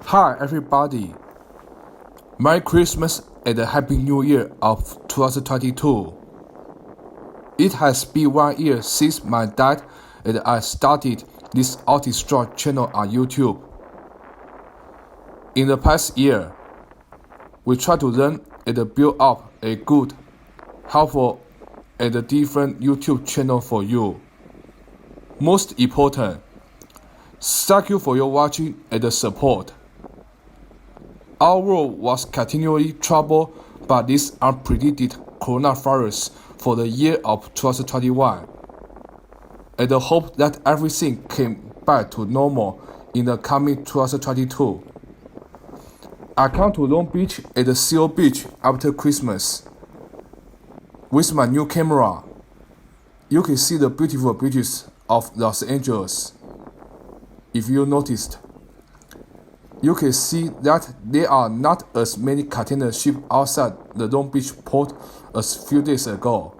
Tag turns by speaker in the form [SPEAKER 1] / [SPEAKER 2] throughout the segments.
[SPEAKER 1] Hi everybody, Merry Christmas and a Happy New Year of 2022. It has been 1 year since my dad and I started this Autistroy channel on YouTube. In the past year, we tried to learn and build up a good, helpful and different YouTube channel for you. Most important, thank you for your watching and support. Our world was continually troubled by this unpredicted coronavirus for the year of 2021, and hope that everything came back to normal in the coming 2022. I come to Long Beach and Seal Beach after Christmas. With my new camera, you can see the beautiful beaches of Los Angeles. If you noticed, you can see that there are not as many container ships outside the Long Beach port as few days ago.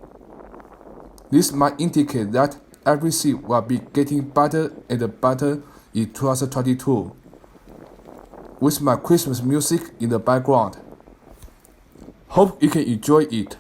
[SPEAKER 1] This might indicate that everything will be getting better and better in 2022. With my Christmas music in the background. Hope you can enjoy it.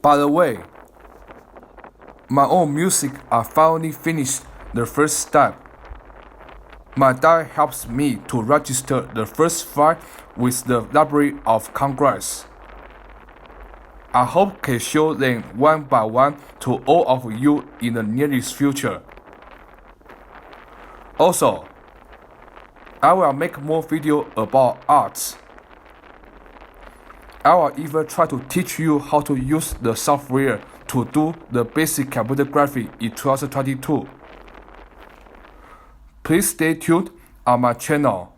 [SPEAKER 1] By the way, my own music I finally finished the first step. My DAI helps me to register the first file with the Library of Congress. I hope can show them one by one to all of you in the nearest future. Also, I will make more videos about arts. I will even try to teach you how to use the software to do the basic computer graphics in 2022. Please stay tuned on my channel.